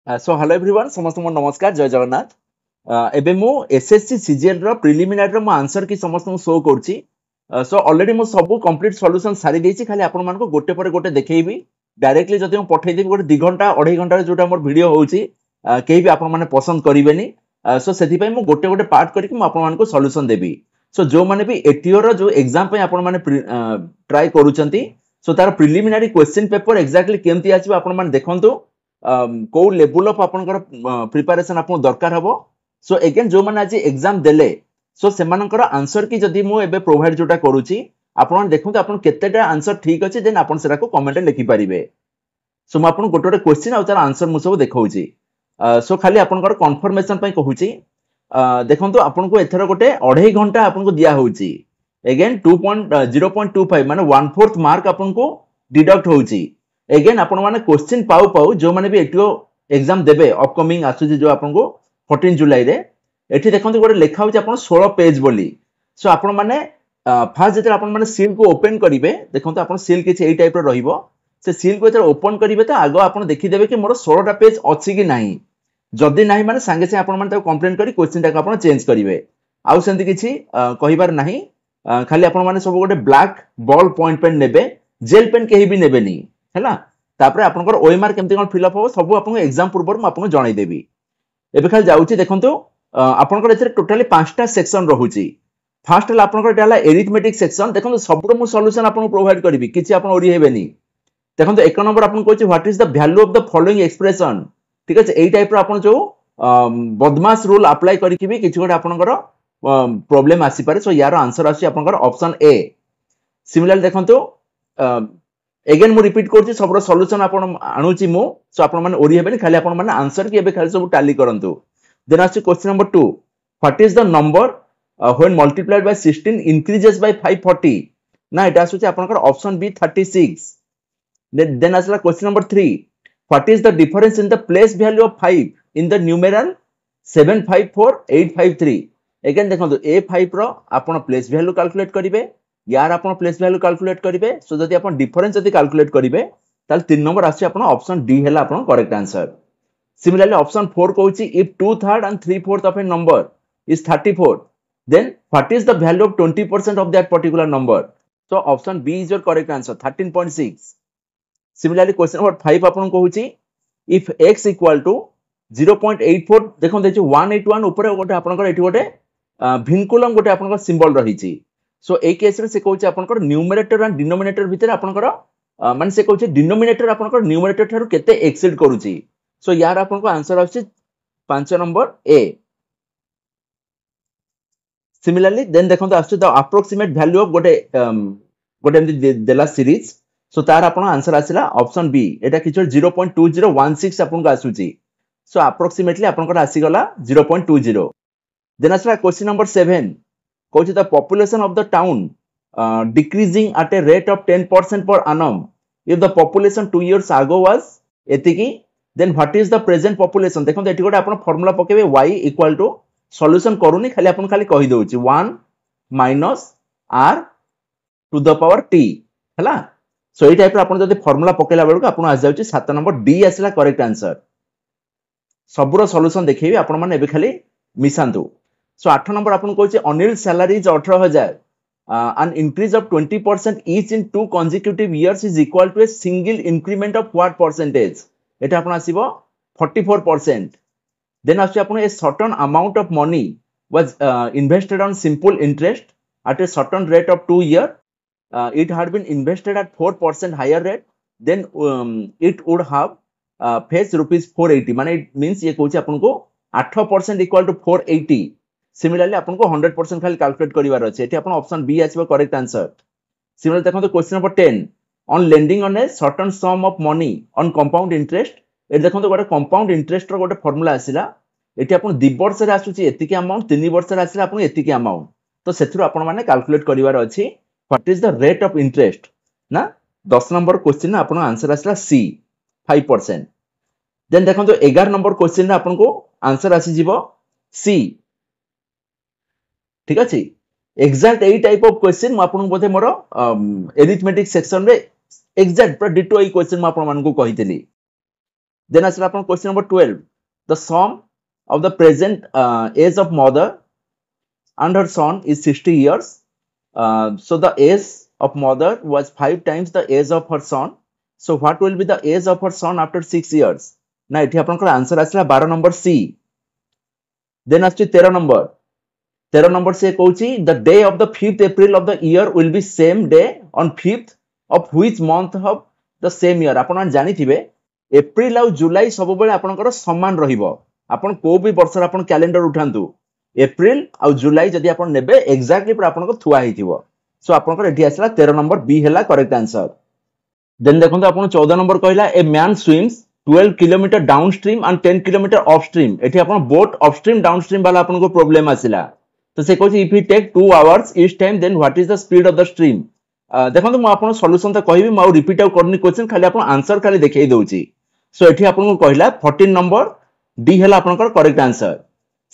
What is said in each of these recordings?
So hello everyone समस्त को नमस्कार जय जगन्नाथ एबे मु एसएससी सीजीएल रो प्रिलिमिनरी रो मु आंसर की समस्त को शो करछि सो ऑलरेडी मु सब कंप्लीट सॉल्यूशन सारी देछि खाली आपन मान को गोटे पर गोटे देखैबी डायरेक्टली जदि मु पठै देबी गोटे 2 घंटा 2.5 घंटा रे जोटा हमर वीडियो होउछि केही भी आपन माने पसंद करिवेनी सो सेति पय मु गोटे गोटे पार्ट करिक मु आपन मान को सॉल्यूशन देबी सो जो माने भी एटीओ रो जो एग्जाम पय आपन माने ट्राई करूचंती सो तार प्रिलिमिनरी क्वेश्चन पेपर एक्जेक्टली केमती आछि आपन माने देखंतु को लेवल ऑफ आपनकर प्रिपरेशन आपन दरकार हबो सो अगेन जो माने आज एग्जाम देले सो सेमानकर आंसर की जदी मु एबे प्रोवाइड जोटा करूची आपन देखंतु आपन केतेटा आंसर ठीक अछि देन आपन सेरा को कमेंट लिखि परिबे सो म आपन गोटे गोटे क्वेश्चन आ तार आंसर मु सब देखौची सो खाली आपनकर कंफर्मेशन पय कहूची देखंतु आपन को एथरा गोटे 2.5 घंटा आपन को दिया होउची अगेन 0.25 माने 1/4 मार्क आपन को डिडक्ट होउची अगेन आपण माने क्वेश्चन पाउ पाउ जो माने भी एटीओ एग्जाम देबे अपकमिंग आसुची जो आपन को 14 जुलाई रे एठी देखंतु गोटे लेखा होची आपन 16 पेज बोली सो आपण माने फास्ट जेते आपण माने सील को ओपन करिवे देखंतु आपण सील किछ एई टाइप रो रहिबो से सील को जेते ओपन करिवे त आगो आपण देखि देबे कि मोर 16 टा पेज अछि कि नाही जदी नाही माने संगे से आपण माने त कंप्लेंट करी क्वेश्चन टा आपण चेंज करिवे आउ सेंति किछि कहिबार नाही खाली आपण माने सब गोटे ब्लैक बॉल पॉइंट पेन नेबे जेल पेन केही भी नेबेनी हैला तापरे आपनकर ओएमआर केमती कोन फिल अप हो सब आपन एग्जाम पूर्व म आपन जणाई देबी एबे खाली जाउची देखंतु आपनकर एथरे टोटली 5टा सेक्शन रहूची फर्स्ट हला आपनकर डाला एरिथमेटिक सेक्शन देखंतु सबरो मु सॉल्यूशन आपन प्रोवाइड करबी किछि आपन ओरी हेबेनी देखंतु एक नंबर आपन कहछि what is the value of the following expression ठीक अछि एई टाइप रो आपन जो बदमाश रूल अप्लाई करिकि भी किछि गोटे आपनकर प्रॉब्लम आसी पारे सो यार आंसर आसी आपनकर ऑप्शन ए सिमिलरली देखंतु अगेन मु रिपीट करछि सबरो सॉल्यूशन आपन आणुची मु सो आपन माने ओरी हेबेनी खाली आपन माने आंसर की एबे खाली सब टैली करंतु देन आछि question number 2 what is the number when multiplied by 16 increases by 540 ना एटा आछुची आपनकर ऑप्शन बी 36 देन आछला question number 3 what is the difference in the place value of 5 in the numeral 754853 again देखंतु a5 रो आपन place value calculate करिवे यार आपन प्लेस वैल्यू कैलकुलेट करिवे सो जदी आपन डिफरेंस जदी कैलकुलेट करिवे ताल 3 नंबर आसी आपन ऑप्शन डी हैला आपन करेक्ट आंसर सिमिलरली ऑप्शन 4 कहूची if 2/3 and 3/4 of a number is 34 then what is the value of 20% of that particular number so option B is your correct answer 13.6 similarly question number 5 आपन कहूची if x equal to 0.84 देखो देछि 181 ऊपर गोटे आपनकर एठी गोटे भिनकुलम गोटे आपनकर सिंबल रहिची सो ए केस रे से कहउछ आपनकर न्यूमरेटर एंड डिनोमिनेटर भितर आपनकर माने से कहउछ डिनोमिनेटर आपनकर न्यूमरेटर थारु केते एक्सीड करूची सो यार आपनको आंसर आछि 5 नंबर ए सिमिलरली देन देखंतु आछि द अप्रोक्सीमेट वैल्यू ऑफ गोटे गोटे एमदी देला सीरीज सो तार आपन आंसर आसिला ऑप्शन बी एटा किछो 0.2016 आपनको आसुची सो अप्रोक्सीमेटली आपनकर आसी गला 0.20 देन आसिला क्वेश्चन नंबर 7 कहूँ the population of the town decreasing eight a rate of 10% per annum if the population 2 years ago was एतिकी then what is the present population देखो एटी गोटे आपण फार्मूला पकेबे y equal to सॉल्यूशन करूनी खाली आपण खाली कहि दोछि 1 minus r to the power t हला सो ए टाइप आपण जदी फार्मूला पकेला बेलको आपण आ जाउछि 7 नंबर डी आसला करेक्ट आंसर सबरो सॉल्यूशन देखैबे आपण माने एबे खाली मिसांतु सो 8 नंबर आपन कहछि Anil salary is 18000 an increase of 20% each in 2 consecutive years is equal to a single increment of what percentage एटा आपन आसीबो 44% then आसी आपन a certain amount of money was invested on simple interest at a certain rate of 2 year it had been invested at 4% higher rate then it would have fetched rupees 480 माने it means ये कहछि आपन को 8% equal to 480 similarly आपन को 100% खाली calculate करिवार अछि एठी आपन ऑप्शन बी आसीबो करेक्ट आंसर सिमिलरली देखो तो question number 10 on lending on a certain sum of money on compound interest ए देखो तो गोटे कंपाउंड इंटरेस्ट रो गोटे फार्मूला आसीला एठी आपन 2 वर्ष रे आसुची एतिकी अमाउंट 3 वर्ष रे आसीला आपन एतिकी अमाउंट तो सेथुर आपन माने कैलकुलेट करिवार अछि what is the rate of interest ना 10 नंबर क्वेश्चन आपन आंसर आसीला सी 5% देन देखो तो 11 नंबर क्वेश्चन रे आपन को आंसर आसी जिवो सी ठीक अछि एग्जैक्ट एई टाइप ऑफ क्वेश्चन म आपन बोथे मोर एरिथमेटिक सेक्शन रे एग्जैक्ट पर डिटो एई क्वेश्चन म आपन मान को कहितली Then asla apon question number 12. The sum of the present age of mother and her son is 60 years. So the age of mother was 5 times the age of her son. So what will be the age of her son after 6 years? Na ethi apanकर answer asla 12 number C. Then aschi 13 number. 13 number से कहूची the day of the 5th April of the year will be same day on 5th of which month of the same year. आपण जानि थिबे April आ जुलाई सब बेले आपनकर समान रहिबो. आपण को भी वर्ष आपण कैलेंडर उठांतु एप्रिल आ जुलाई जदि आपण नेबे एक्जेक्टली पर आपनको थुआ हिथिबो. सो आपनकर एठी आसला 13 नंबर बी हैला करेक्ट आंसर. देन देखंतु आपण 14 नंबर कहला a man swims 12 kilometre downstream and 10 kilometre upstream. एठी आपण बोट अपस्ट्रीम डाउनस्ट्रीम वाला आपनको प्रॉब्लम आसिला. तो से कहूची if you take 2 hours each time then what is the speed of the stream. देखंतु म आपण सॉल्यूशन त कहबी म रिपीट आउट करनी क्वेश्चन खाली आपण आंसर खाली देखाई दउची. सो एठी आपनको कहला 14 नंबर डी हैला आपनकर correct answer.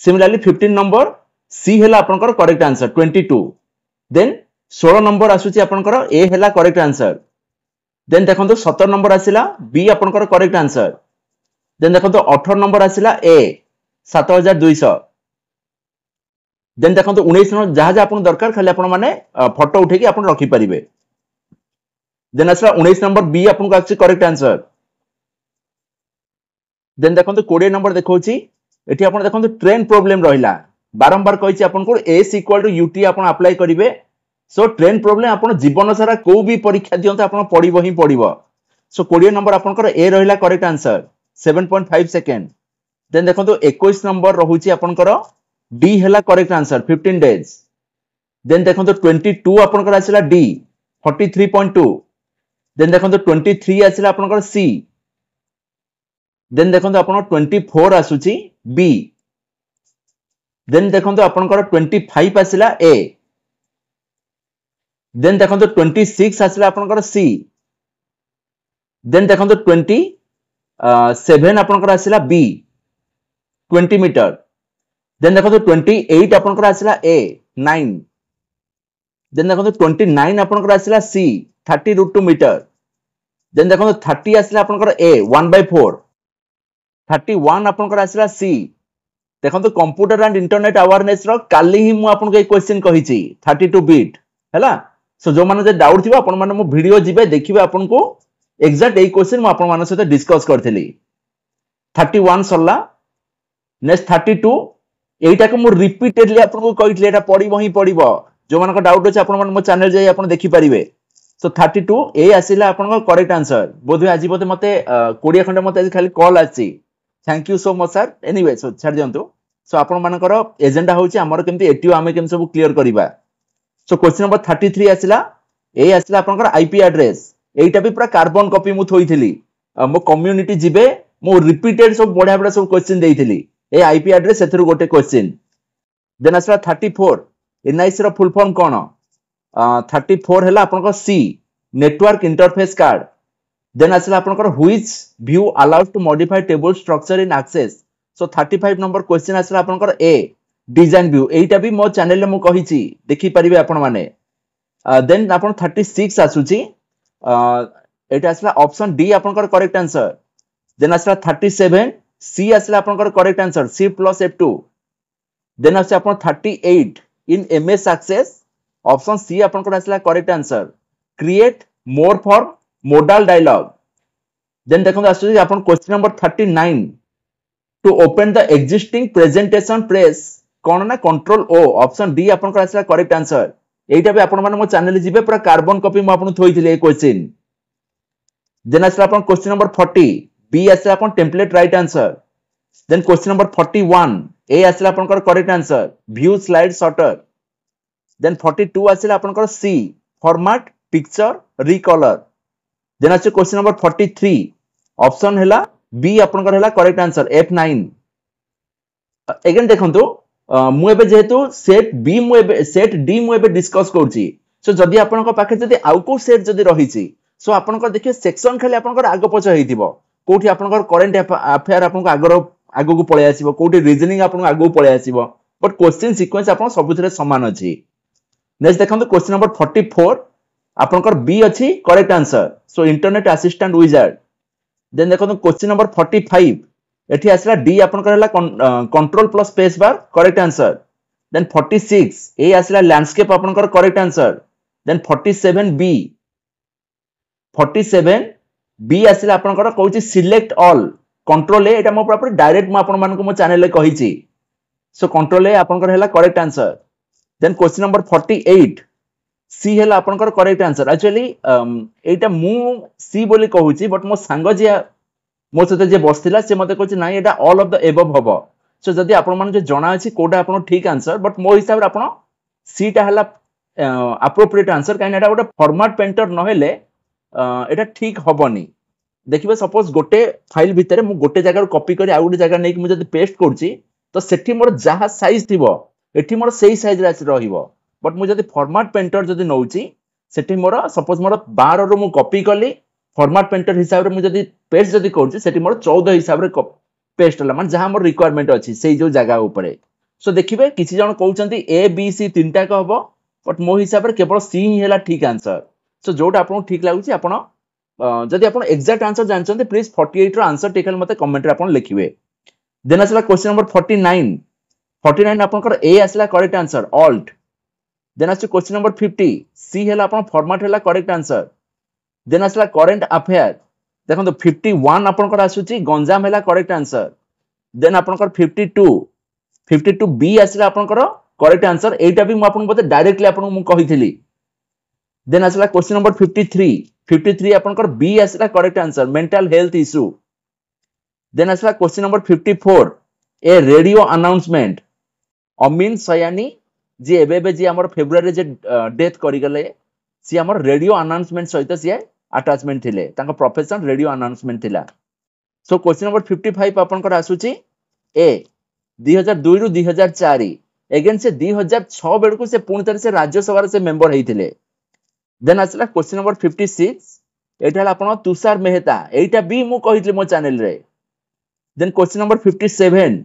Similarly 15 number C हैला आपनकर करेक्ट आंसर 22. देन 16 नंबर आसुची आपनकर ए हैला करेक्ट आंसर. देन देखंतु 17 नंबर आसिला बी आपनकर करेक्ट आंसर. देन देखंतु 18 नंबर आसिला ए 7200. देन देखंतु 19 नंबर जहा जहा आपन दरकार खाली आपन माने फोटो उठेकी आपन रखि परिबे. देन आसिला 19 नंबर बी आपनको आछि करेक्ट आंसर. देन देखंतु 20 नंबर देखौची एठी आपन देखंतु ट्रेन प्रॉब्लम रहिला. बारंबार कहिछि आपन को s = ut आपन अप्लाई करिवे. सो ट्रेन प्रॉब्लम आपन जीवन सारा को भी परीक्षा दियंत आपन पडिबो ही पडिबो. सो 20 नंबर आपन को ए रहिला करेक्ट आंसर 7.5 सेकंड. देन देखंतु 21 नंबर रहुची आपन को डी हैला करेक्ट आंसर 15 डेज. देन देखंतु 22 आपन को आसिला डी 43.2. देन देखंतु 23 आसिला आपन को सी. देन देखंतु आपन 24 आसुची बी. देन देखंतु आपन को 25 आसिला ए. देन देखंतु 26 आसिला आपन को सी. देन देखंतु 27 आपन को आसिला बी 20 मीटर. देन देखंतु 28 आपन को आसिला ए 9. देन देखंतु 29 आपन को आसिला सी 30√2 मीटर. देन देखंतु 30 आसिला आपन को ए 1/4. 31 आपन को आसिला सी. देखंतु कंप्यूटर एंड इंटरनेट अवेयरनेस रो काली ही मु आपन को एक क्वेश्चन कहिची 32 बिट हैला. सो जो माने जे डाउट थिबो आपन माने मो वीडियो जिबे देखिबे आपन को एग्जैक्ट ए क्वेश्चन मु आपन माने सहित डिस्कस करथिली. 31 सरला. नेक्स्ट 32 एटा को मु रिपीटेडली आपन को कहितले एटा पडिबो ही पडिबो. जो माने को डाउट अछि आपन माने मो चैनल जाई आपन देखि परिबे. सो 32 ए आसिला आपन को करेक्ट आंसर. बोधे आज बोधे मते 20 खंड मते आज खाली कॉल आछि. Thank you so much sir. Anyway so छाड़ दियंतु. सो आपन मानकर एजेंडा होछि हमर केमति एटीओ आमे केम सब क्लियर करिबा. सो क्वेश्चन नंबर 33 आसिला ए आसिला आपनकर आईपी एड्रेस. एटा भी पूरा कार्बन कॉपी मु थोइथिली. मो कम्युनिटी जिबे मु रिपीटेड सब बढा बढा सब क्वेश्चन देइथिली. ए आईपी एड्रेस सेथरु गोटे क्वेश्चन. देन आसिला 34 एनआईसी रो फुल फॉर्म कोन? 34 हैला आपनकर C network interface card. Then आसिला आपनकर which view allowed to modify table structure in Access. So 35 number question आसिला आपनकर ए डिजाइन व्यू. एटा भी मो चैनल में मु कहिची देखि परिबे आपन माने. देन आपन 36 आसुची एटा आसिला ऑप्शन डी आपनकर करेक्ट आंसर. देन आसिला 37 सी आसिला आपनकर correct answer C + F2. Then आसिला आपन 38 in MS Access option C आपनकर आसिला correct answer create more for modal dialog. Then देखो आसुची आपन question number 39 to open the existing presentation press कोन ना कंट्रोल ओ ऑप्शन डी आपन को आसला करेक्ट आंसर. एटा भी आपन माने मो चैनल जिबे पूरा कार्बन कॉपी मो आपन थोइथिले ए क्वेश्चन. देन आसला आपन क्वेश्चन नंबर 40 बी आसला आपन template right answer. Then question number 41 A आसला आपन को correct answer view slide sorter. Then 42 आसला आपन को C format picture recolour. Then आसे क्वेश्चन नंबर 43 ऑप्शन हैला बी आपन को हैला करेक्ट आंसर F9. अगेन देखंतु मु एबे जेहेतु सेट बी मु एबे सेट डी मु एबे डिस्कस करछि. सो जदी आपन को पाखे जदी आउ को सेट जदी रहिछि सो आपन को देखिए सेक्शन खाली आपन को आगो पछ हेतिबो. कोठी आपन को करंट अफेयर आपन को आगो को पळे आसीबो. कोठी रीजनिंग आपन को आगो पळे आसीबो. बट क्वेश्चन सीक्वेंस आपन सबुथिरे समान अछि. नेक्स्ट देखंतु क्वेश्चन नंबर 44 आपन को बी अछि correct answer. So internet assistant wizard. Then देखो क्वेश्चन नंबर 45 एठी आसला डी आपनकर हला control plus space bar correct answer. Then 46 A आसला लैंडस्केप आपनकर correct answer. Then 47 B 47 B आसला आपनकर कहूची सिलेक्ट ऑल कंट्रोल ए एटा मो प्रॉपर डायरेक्ट मो आपन मानको मो चैनल रे कहिची। सो कंट्रोल ए आपनकर हला correct answer. Then question number 48 C हला आपनकर करेक्ट आंसर। एक्चुअली एटा मु सी बोली कहूची बट मो सांग जे मो सहित जे बसथिला से मते कहूची नाही एटा ऑल ऑफ द एबव हबो। सो जदि आपन मान जे जणा अछि कोडा आपन ठीक आंसर बट मो हिसाब रे आपन सी टा हला अप्रोप्रिएट आंसर काइन एटा गोटे फॉर्मेट पेंटर न हेले एटा ठीक हबनी। देखिबे सपोज गोटे फाइल भितरे मु गोटे जगह कॉपी करी आ गोटे जगह नै कि मु जदि पेस्ट करची तो सेठी मोर जहा साइज थिबो एठी मोर सेही साइज रे रहिबो। बट मु जदि फॉर्मेट पेंटर जदि नउची सेठी मोर सपोज मोर 12 रो मु कॉपी कली फॉर्मेट पेंटर हिसाब रे मु जदि पेस्ट जदि करची सेठी मोर 14 हिसाब रे पेस्ट होला मान जहा मोर रिक्वायरमेंट अछि सेही जो जगह ऊपरे। सो देखिबे किछि जण कहउचंती ए बी सी तीनटा का हबो बट मो हिसाब रे केवल सी ही हेला ठीक आंसर। सो जोटा आपन ठीक लागुची आपन जदि आपन एग्जैक्ट आंसर जानचंते प्लीज 48 रो आंसर टेकल मते कमेंट रे आपन लिखिबे। देन असला क्वेश्चन नंबर 49 49 आपनकर ए असला करेक्ट आंसर ऑल्ट। देन आछ क्वेश्चन नंबर 50 सी हेला आपन फॉर्मेट हेला करेक्ट आंसर। देन असला करंट अफेयर देखो 51 आपनकर आसुची गंजाम हेला करेक्ट आंसर। देन आपनकर 52 बी असला आपनकर करेक्ट आंसर एटा भी मु आपन बते डायरेक्टली आपन मु कहिथिली। देन असला क्वेश्चन नंबर 53 आपनकर बी असला correct answer mental health issue. Then असला question number 54 A radio announcement Amin Sayani ji एबे जी हमर फेब्रुआरी जे डेथ करि गले सी हमर रेडियो अनाउंसमेंट सहित सी अटैचमेंट थिले तांको प्रोफेशन रेडियो अनाउंसमेंट थिला। सो क्वेश्चन नंबर 55 आपनकर आसुची ए 2002 रु 2004 अगेन से 2006 बेडको से पूर्ण तरह से राज्यसभा से मेंबर हेथिले। देन आसला क्वेश्चन नंबर 56 एटा हला आपण तुषार मेहता एटा भी मु कहितले मो चैनल रे। देन क्वेश्चन नंबर 57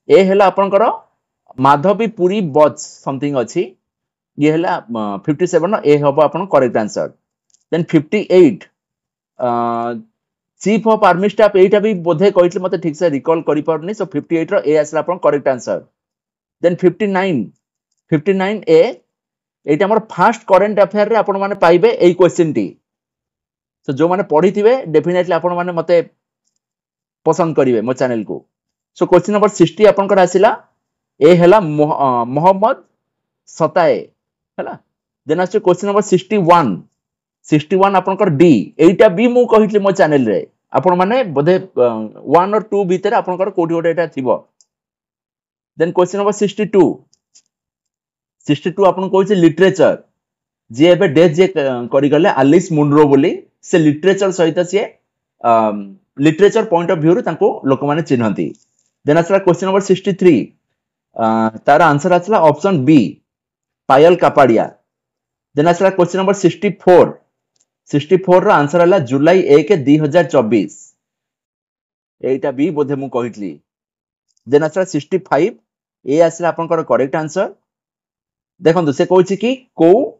ए हला आपनकर माधवी पुरी बच समथिंग अछि ये हला 57 न ए हबो आपन correct answer. Then 58 chief of army staff एटा भी बोधे कहितले मते ठीक से रिकॉल करि परनी। सो 58 रो ए आसला आपन करेक्ट आंसर। देन 59 ए एटा हमर फर्स्ट करंट अफेयर रे आपन माने पाइबे एई क्वेश्चन टी। सो जो माने पढी थिबे डेफिनेटली आपन माने मते पसंद करिवे मो चैनल को। सो क्वेश्चन नंबर 60 आपनकर आसिला ए हला मोहम्मद सताए हला। देन आछ क्वेश्चन नंबर 61 आपनकर डी एटा भी मु कहितले मो चैनल रे आपन माने बोधे 1 और 2 भीतर आपनकर कोठी ओटा एटा थिबो। देन क्वेश्चन नंबर 62 आपन कहउचे लिटरेचर जे एबे डेथ जे करि गले एलिस मुनरो बोली से लिटरेचर सहित से लिटरेचर पॉइंट ऑफ व्यू रे ताको लोक माने चिन्हंती। देन आसला क्वेश्चन नंबर 63 तार आंसर आसला ऑप्शन बी पायल कापाडिया। देन आसला क्वेश्चन नंबर 64 रो आंसर हला जुलाई 1 2024 एटा भी बोधे मु कहितली। देन आसला 65 ए आसला आपनकर करेक्ट आंसर। देखंतु से कहउची कि को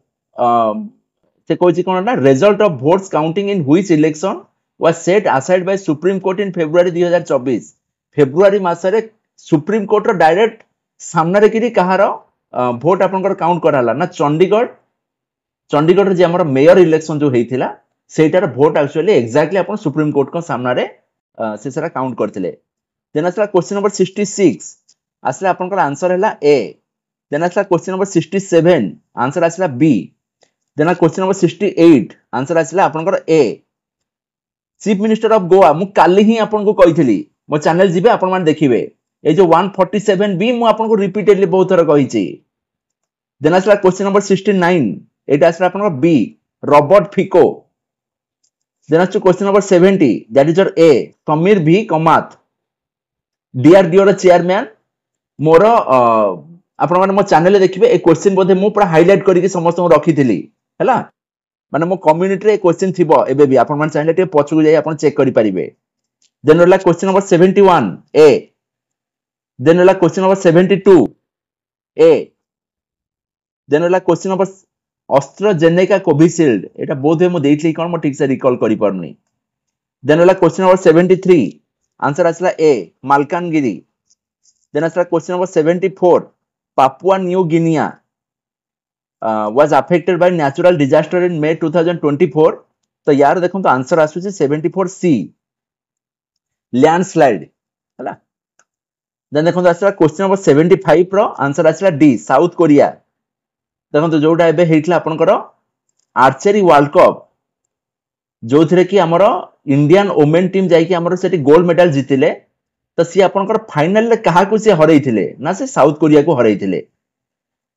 से कहउची कोन ना result of votes counting in which election was set aside by Supreme Court in February 2024 February मासरे सुप्रीम कोर्ट रो डायरेक्ट सामने रे कि कहार वोट आपनकर काउंट कराला ना चंडीगढ़ रे जे हमर मेयर इलेक्शन जो हेइथिला सेटार वोट एक्चुअली एग्जैक्टली आपन सुप्रीम कोर्ट को सामने रे से सारा काउंट करथिले। देन आसला क्वेश्चन नंबर 66 आसला आपनकर आंसर हला ए। देन आसला क्वेश्चन नंबर 67 आंसर आसला B. Then question number 68 answer आसला आपनकर A chief minister of Goa मु काली ही आपन को कहिथिली मो चैनल जिबे आपन मान देखिबे ए जो 147 बी मु आपन को रिपीटेडली बहुत थर कहिची। देन आसला क्वेश्चन नंबर 69 एटा आसला आपन को बी रॉबर्ट फिको। देन आसला question number 70 that is your A Samir भी कमात डीआरडीओ रो चेयरमैन मोर आपण माने मो चैनल देखिबे ए क्वेश्चन बोधे मु पूरा हाईलाइट करके समस्त रखिथिली हैला माने मो कम्युनिटी रे क्वेश्चन थिबो एबे भी आपण मान चैनल टे पछकु जाई आपण चेक करि परिबे। देन होला क्वेश्चन नंबर 71 ए। देन होला क्वेश्चन नंबर 72 ए। देन होला क्वेश्चन नंबर अस्ट्राजेनेका कोविशील्ड एटा बोधे मु देइथली कोन मो ठीक से रिकॉल करि परनी। देन वाला क्वेश्चन नंबर 73 आंसर आसला ए मालकानगिरी। देन आसला question number 74 Papua new Guinea was affected by natural disaster in May 2024। तो यार देखो तो आंसर आसुची 74 सी लैंडस्लाइड हला। देन देखो आसला क्वेश्चन नंबर 75 रो आंसर आसला डी साउथ कोरिया। देखो तो जोटा एबे हेइतला आपनकर आर्चरी वर्ल्ड कप जो थरे कि हमरो इंडियन वुमेन टीम जाई कि हमरो सेठी गोल्ड मेडल जितिले। तो सी आपनकर फाइनल रे कहा को से हरैथिले ना से साउथ कोरिया को हरैथिले।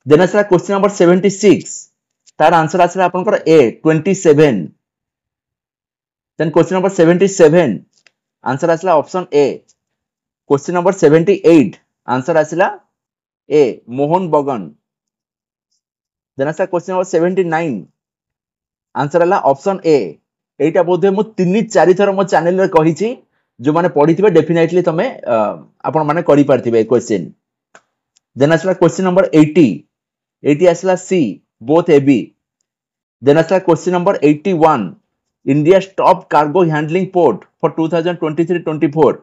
देन आसला क्वेश्चन नंबर 76 तार आंसर आसला आपनकर ए 27। देन क्वेश्चन नंबर 77 आंसर आसला option A. Question number 78 answer आसला ए मोहन बगन। देन आसला क्वेश्चन नंबर 79 आंसर आला ऑप्शन ए। एटा बोधे मु 3-4 थर मो चैनल रे कहिछि जो माने पढिथिबे डेफिनेटली तमे आपण माने करि पारथिबे क्वेश्चन। देन आसला क्वेश्चन नंबर 80 आसला C both A B. Then आसला question number 81 India top cargo handling port for 2023-24।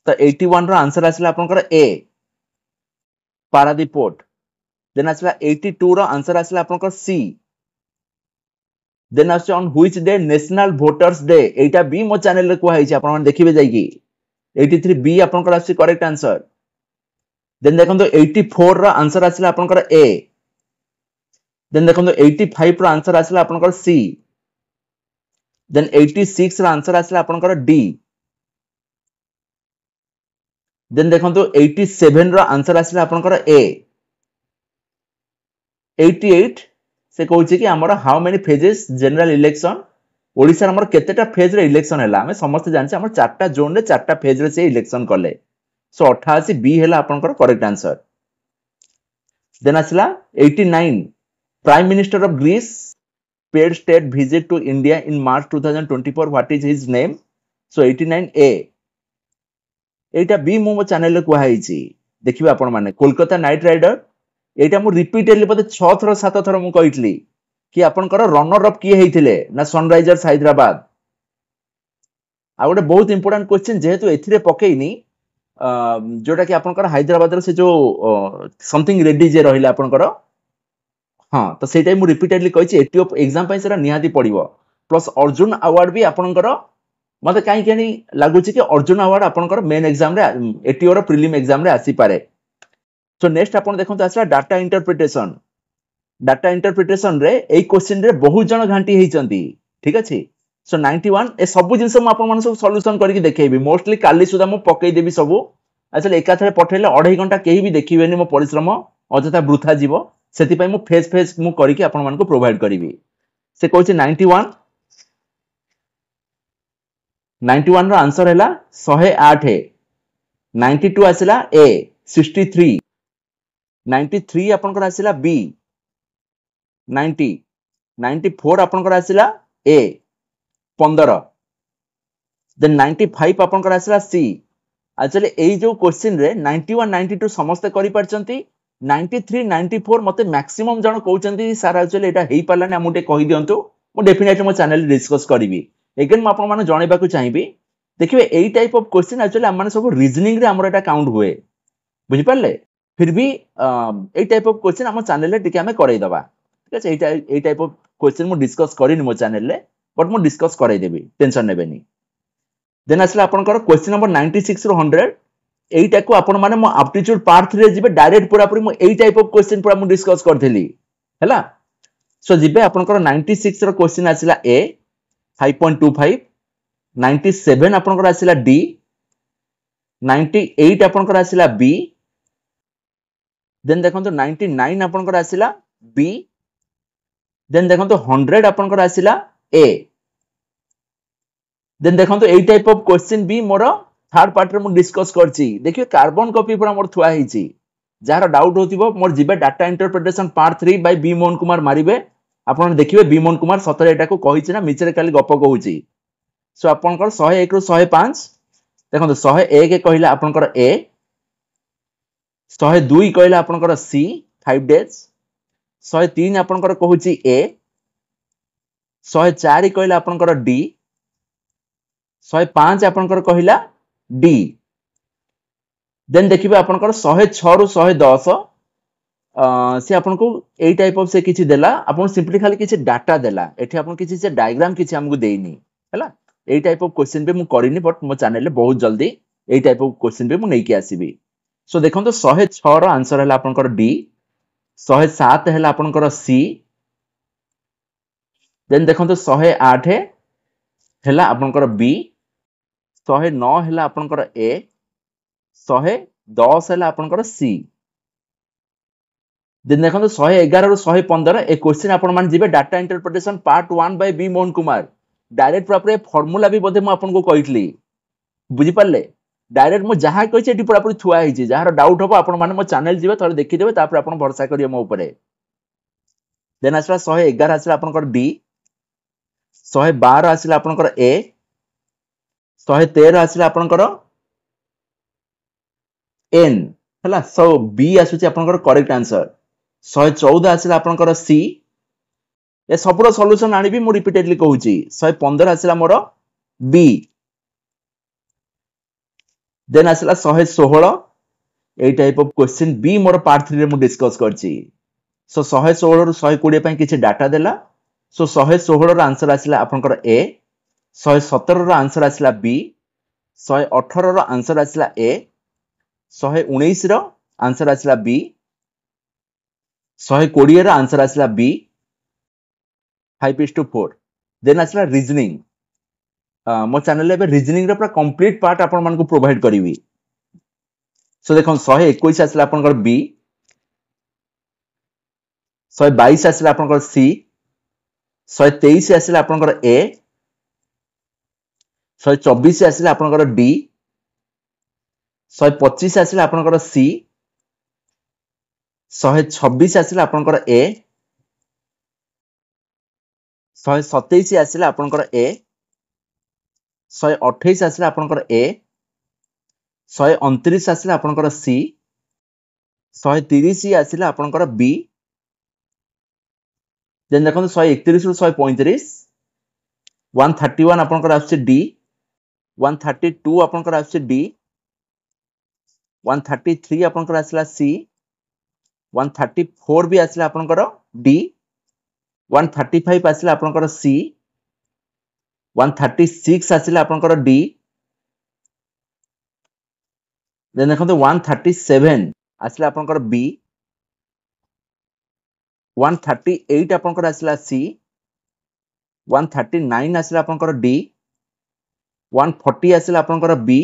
तो 81 रो आंसर आसला आपनकर ए पारादीप पोर्ट। देन आसला 82 रो आंसर आसला आपनकर सी। देन आस on which day national voters day एटा बी मो चैनल रे को हाइछि आपण माने देखिबे जाईकी 83 बी आपनकर आसी करेक्ट आंसर। देन देखंतो 84 रो आंसर आसला आपनकर ए। देन देखंतो 85 रो आंसर आसला आपनकर सी। देन 86 रो आंसर आसला आपनकर डी। देन देखंतो 87 रो आंसर आसला आपनकर ए। 88 से कहूछि कि हमर how many phases general election Odisha हमर केतेटा फेज रे इलेक्शन हैला हमें समस्त जानछि हमर चारटा जोन रे चारटा फेज रे से इलेक्शन करले। सो 88 बी हैला आपनकर करेक्ट आंसर। देन आसला 89 prime minister of Greece paid state visit to India in March 2024 what is his name. So 89 A. एटा बी मो चैनल रे कुहा हिछि देखिबे आपण माने कोलकाता नाइट राइडर एटा मु रिपीटेडली पते 6 थर 7 थर मु कहितली कि आपनकर रनर अप किए हेतिले ना सनराइजर्स हैदराबाद। आ गोटे बहुत इंपोर्टेंट क्वेश्चन जेहेतु एथिरे पकेइनी जोटा कि आपनकर हैदराबाद रे से जो समथिंग रेडी जे रहिला आपनकर हां तो सेटा मु रिपीटेडली कहिछि एटीओ एग्जाम पय सेरा निहाती पड़िबो। प्लस अर्जुन अवार्ड भी आपनकर मते काई केनी लागुछि कि अर्जुन अवार्ड आपनकर मेन एग्जाम रे एटीओ रो प्रीलिम एग्जाम रे आसी पारे। सो नेक्स्ट आपण देखंत आसला डाटा इंटरप्रिटेशन। डाटा इंटरप्रिटेशन रे एई क्वेश्चन रे बहुत जण घांटी हेचंती ठीक अछि। सो 91 ए सब जिंस म आपण मन सब सॉल्यूशन करके देखेबी मोस्टली काली सुदा म पकई देबी सब। अच्छा एका थरे पठेले 2.5 घंटा केही भी देखिबेनी मो परिश्रम अजथा वृथा जीवो सेति पय मु फेस फेस मु करके आपण मन को प्रोवाइड करिवि। से कहछि 91 रो आंसर हैला 108 है। 92 आसिला ए 63। 93 आपनकर आसिला बी 90। 94 आपनकर आसिला ए 15। देन 95 आपनकर आसिला सी। आचले एई जो क्वेश्चन रे 91 92 समस्त करि परचंती। 93 94 मते मैक्सिमम जण कहउचंती सर आचले एटा हेई पालाने आमुटे कहि दियंतु मु डेफिनेटली मो चैनल डिस्कस करिवि। अगेन म आपण माने जणेबाकू चाहिबी देखिबे एई टाइप ऑफ क्वेश्चन आचले हम माने सब रीजनिंग रे हमर एटा काउंट हुए बुझि पारले। फिर भी एई टाइप ऑफ क्वेश्चन हम चैनल रे टिके हमें करई दबा ठीक अछि। एई टाइप ऑफ क्वेश्चन मु डिस्कस करिनि मो चैनल रे बट मु डिस्कस कराई देबी टेंशन नेबेनी। देन आसला आपनकर क्वेश्चन नंबर 96 रो 100 एईटा को आपण माने मो एप्टीट्यूड पार्ट 3 रे जिबे डायरेक्ट पूरा पूरी मो एई टाइप ऑफ क्वेश्चन पूरा मु डिस्कस करथेली हैला। सो जिबे आपनकर 96 रो क्वेश्चन आसिला ए 5.25। 97 आपनकर आसिला डी। 98 आपनकर आसिला बी। देन देखंतो 99 आपनकर आसिला बी। देन देखंतो 100 आपनकर आसिला ए। देन देखंतो एई टाइप ऑफ क्वेश्चन भी मोर थर्ड पार्ट रे मु डिस्कस करछि। देखियो कार्बन कॉपी पूरा मोर थुआ हिची जार डाउट होतिबो मोर जिबे data interpretation part 3 by B Mohan Kumar मारिबे आपण देखिबे बी मोहन कुमार सतरे एटा को कहिछि ना मिचरे खाली गप कहूछि। सो आपनकर 101 रो 105 देखंतो 101 कहिला आपनकर ए 102 कहिला आपनकर सी 5 डेज 103 आपनकर कहूछि ए 104 कहिला आपनकर डी 105 आपनकर कहिला डी। देन देखिबे आपनकर 106 रु 110 से आपनको एई टाइप ऑफ से किछि देला, आपन सिंपली खाली किछि डाटा देला, एठी आपन किछि से डायग्राम किछि हमकु देइनी हैला। एई टाइप ऑफ क्वेश्चन पे मु करिनी, बट मो चैनल ले बहुत जल्दी एई टाइप ऑफ क्वेश्चन पे मु नै कि आसीबी। सो देखंतो 106 रो आंसर हैला आपनकर डी, 107 हैला आपनकर सी, देन देखंतो 108 हैला आपनकर बी, 109 हैला आपनकर ए, 110 हैला आपनकर सी। देन देखो 111 रु 115 ए क्वेश्चन आपण मान जिबे data interpretation part 1 by B Mohan Kumar. Direct proper formula भी बोधे मु आपन को कहितली, बुझी पारले। डायरेक्ट मु जहा कहिचे एटी पूरा पूरी थुआ हिची, जहार डाउट होबो आपण माने मो चैनल जिबे थोड़े देखि देबे, तापर आपण भरोसा करियो मो ऊपर। देन आसला 111 आसला आपनकर डी, 112 आसला आपनकर ए, 113 आसला आपनकर एन हला। सो बी आसुची आपनकर करेक्ट आंसर। 114 आसला आपनकर सी, ए सबरो सॉल्यूशन आनी भी मु रिपीटेडली कहूची। 115 आसला मोर बी, देन आसला 116 ए टाइप ऑफ क्वेश्चन बी मोर पार्ट 3 रे मु डिस्कस करची। सो 116 रु 120 पई किछि डाटा देला। सो 116 रो आंसर आसला आपनकर ए, 117 रो आंसर आसला बी, 118 रो आंसर आसला ए, 119 रो आंसर आसला बी, 120 रो आंसर आसला बी, 5:4। देन आसला रीजनिंग। मो चैनल ले रीजनिंग रे पूरा कंप्लीट पार्ट आपण मान को प्रोवाइड करिवि। सो देखो 121 आसला आपनकर बी, 122 आसला आपनकर सी, 123 आसला आपनकर ए, 124 आसला आपनकर डी, 125 आसला आपनकर सी, 126 आसला आपनकर ए, 127 आसला आपनकर ए, 128 आसला आपनकर ए, 129 आसला आपनकर सी, 130 आसला आपनकर बी। देन देखो 131 रु 135, 131 आपनकर आछे डी, 132 आपनकर आछे डी, 133 आपनकर आसला सी, 134 भी आसला आपनकर डी, 135 आसला आपनकर सी, 136 आसला आपनकर डी। देन देखो 137 आसला आपनकर बी, 138 आपनकर आसला सी, 139 आसला आपनकर डी, 140 आसला आपनकर बी,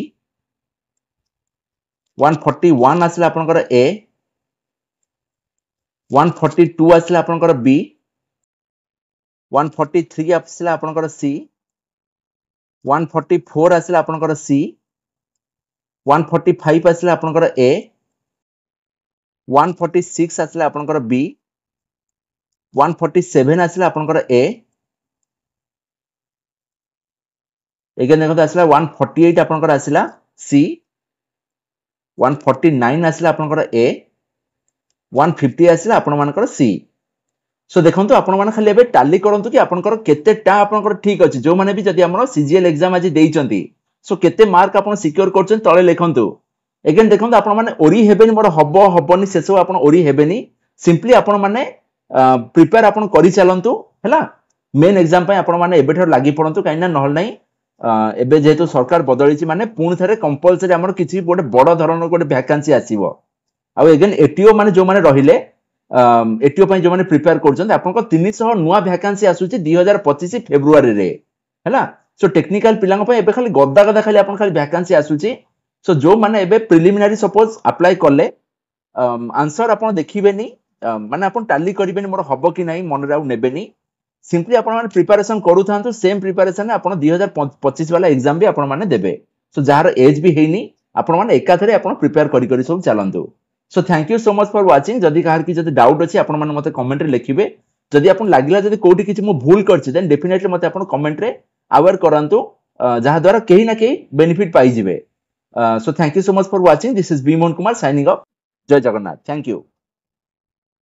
141 आसला आपनकर ए, 142 आसला आपनकर बी, 143 आसला आपनकर सी, 144 आसला आपनकर सी, 145 आसला आपनकर ए, 146 आसला आपनकर बी, 147 आसला आपनकर ए। एगेन देखो आसला 148 आपनकर आसला सी, 149 आसला आपनकर ए, 150 आसला आपण मानकर सी। सो देखंतु आपण मान खाली एबे टाली करंतु कि आपनकर केतेटा आपनकर ठीक अछि। जो माने भी जदि हमर सीजीएल एग्जाम आज देइचंती, सो केते मार्क आपण सिक्योर करछन तळे लेखंतु। एगेन देखंतु आपण माने ओरी हेबेनी, मोर हबो हबोनी से सब आपण ओरी हेबेनी। सिंपली आपण माने प्रिपेयर आपण करि चलंतु हैला। मेन एग्जाम पय आपण माने एबेठर लागि पड़ंतु, काइना नहल नै एबे जेहेतु सरकार बदलिछि माने पुणी थरे कंपलसरी हमर किछि गोटे बड़ धरणर गोटे वैकेंसी आसीबो। आ एगेन एटीओ माने जो माने रहिले एटीओ पय जो माने प्रिपेयर करछन, आपनको 300 नुवा वैकेंसी आसुछि 2025 फेब्रुआरी रे हैला। सो टेक्निकल पिलांग पय एबे खाली गद्दा गद्दा खाली आपन खाली वैकेंसी आसुछि। सो जो माने एबे प्रिलिमिनरी सपोज अप्लाई करले आंसर आपन देखिबेनी, माने आपन टाली करिबेनी मोर हबो कि नाही मन राउ नेबेनी। सिंपली आपण माने प्रिपरेशन करू थांतु, सेम प्रिपरेशन आपण 2025 वाला एग्जाम भी आपण माने देबे। सो जहार एज भी हेनी आपण माने एकाथरे आपण प्रिपेयर करि करि सब चलंतु। So thank you so much for watching. जदि काहर की जदि डाउट अछि आपण माने मते कमेंट रे लिखिबे। जदि आपण लागिला जदि कोठी किछि मु भूल करछि, देन डेफिनेटली मते आपण कमेंट रे अवेयर करंतु, जहा द्वारा केही ना केही बेनिफिट पाई जिवे। So thank you so much for watching. This is B Mohan Kumar signing off. जय जगन्नाथ। Thank you.